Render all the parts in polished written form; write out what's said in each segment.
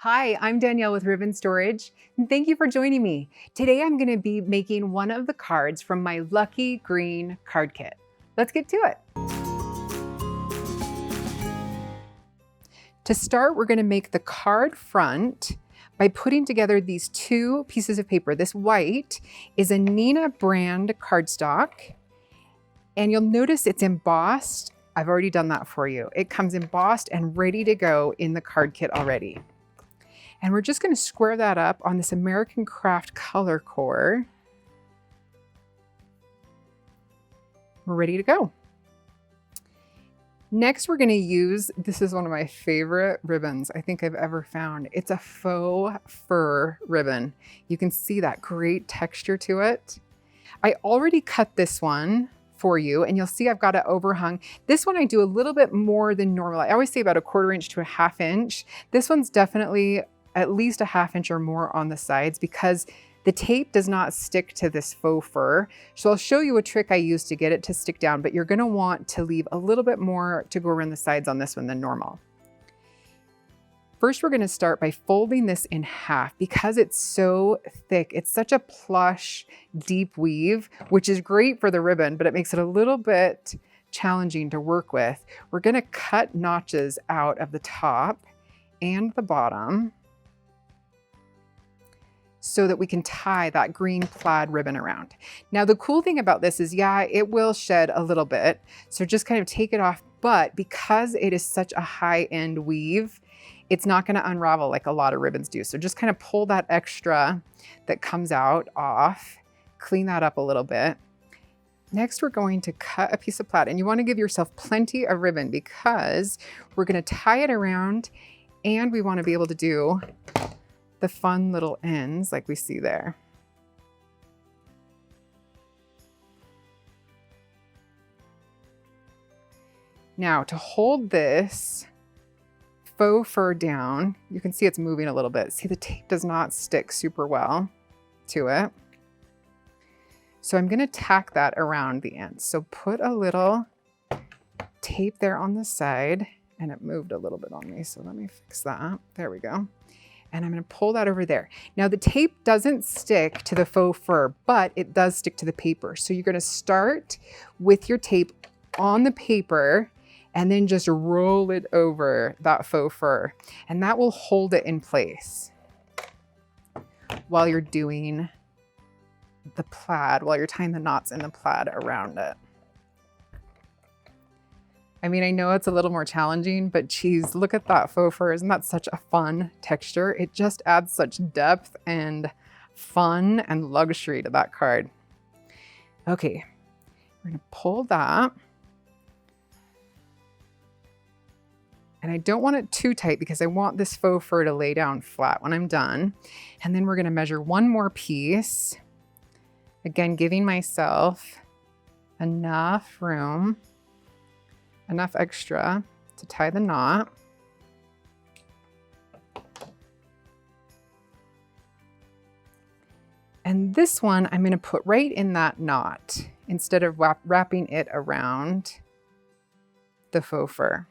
Hi, I'm Danielle with Ribbon Storage, and thank you for joining me. Today I'm going to be making one of the cards from my Lucky Green card kit. Let's get to it. To start, we're going to make the card front by putting together these two pieces of paper. This white is a Nina brand cardstock, and you'll notice it's embossed. I've already done that for you. It comes embossed and ready to go in the card kit already. And we're just going to square that up on this American Craft color core. We're ready to go. Next, we're going to use, this is one of my favorite ribbons I think I've ever found. It's a faux fur ribbon. You can see that great texture to it. I already cut this one for you, and you'll see I've got it overhung. This one I do a little bit more than normal. I always say about 1/4 inch to 1/2 inch. This one's definitely at least 1/2 inch or more on the sides because the tape does not stick to this faux fur. So I'll show you a trick I use to get it to stick down, but you're gonna want to leave a little bit more to go around the sides on this one than normal. First, we're gonna start by folding this in half because it's so thick. It's such a plush, deep weave, which is great for the ribbon, but it makes it a little bit challenging to work with. We're gonna cut notches out of the top and the bottom so that we can tie that green plaid ribbon around. Now, the cool thing about this is, yeah, it will shed a little bit, so just kind of take it off, but because it is such a high-end weave, it's not gonna unravel like a lot of ribbons do. So just kind of pull that extra that comes out off, clean that up a little bit. Next, we're going to cut a piece of plaid, and you wanna give yourself plenty of ribbon because we're gonna tie it around, and we wanna be able to do the fun little ends like we see there. Now, to hold this faux fur down, you can see it's moving a little bit. See, the tape does not stick super well to it. So I'm gonna tack that around the ends. So put a little tape there on the side, and it moved a little bit on me, so let me fix that. There we go. And I'm gonna pull that over there. Now the tape doesn't stick to the faux fur, but it does stick to the paper. So you're gonna start with your tape on the paper and then just roll it over that faux fur. And that will hold it in place while you're doing the plaid, while you're tying the knots in the plaid around it. I mean, I know it's a little more challenging, but geez, look at that faux fur. Isn't that such a fun texture? It just adds such depth and fun and luxury to that card. Okay, we're gonna pull that. And I don't want it too tight because I want this faux fur to lay down flat when I'm done. And then we're gonna measure one more piece. Again, giving myself enough room, enough extra to tie the knot. And this one I'm gonna put right in that knot instead of wrapping it around the faux fur.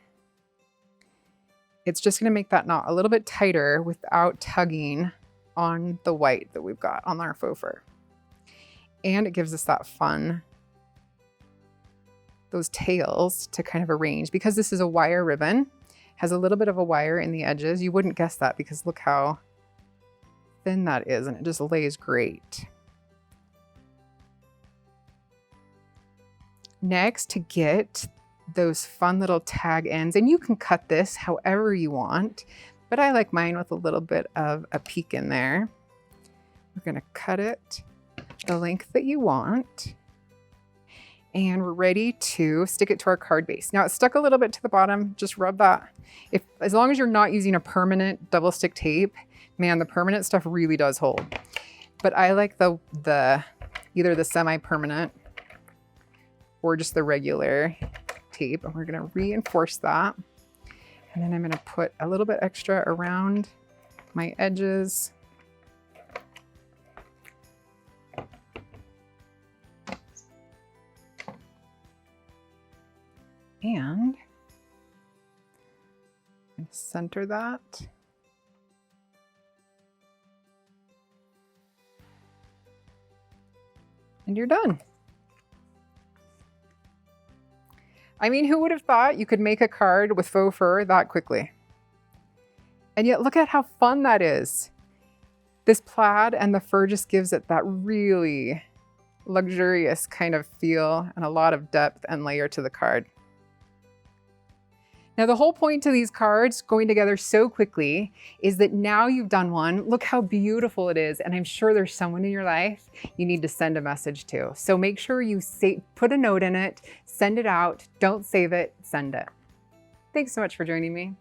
It's just gonna make that knot a little bit tighter without tugging on the white that we've got on our faux fur. And it gives us that fun, those tails to kind of arrange. Because this is a wire ribbon, has a little bit of a wire in the edges. You wouldn't guess that because look how thin that is, and it just lays great. Next, to get those fun little tag ends, and you can cut this however you want, but I like mine with a little bit of a peak in there. We're gonna cut it the length that you want. And we're ready to stick it to our card base. Now it's stuck a little bit to the bottom, just rub that. As long as you're not using a permanent double stick tape, man, the permanent stuff really does hold. But I like either the semi-permanent or just the regular tape. And we're gonna reinforce that. And then I'm gonna put a little bit extra around my edges. And center that. And you're done. I mean, who would have thought you could make a card with faux fur that quickly? And yet look at how fun that is. This plaid and the fur just gives it that really luxurious kind of feel and a lot of depth and layer to the card. Now, the whole point to these cards going together so quickly is that now you've done one, look how beautiful it is. And I'm sure there's someone in your life you need to send a message to. So make sure you put a note in it, send it out, don't save it, send it. Thanks so much for joining me.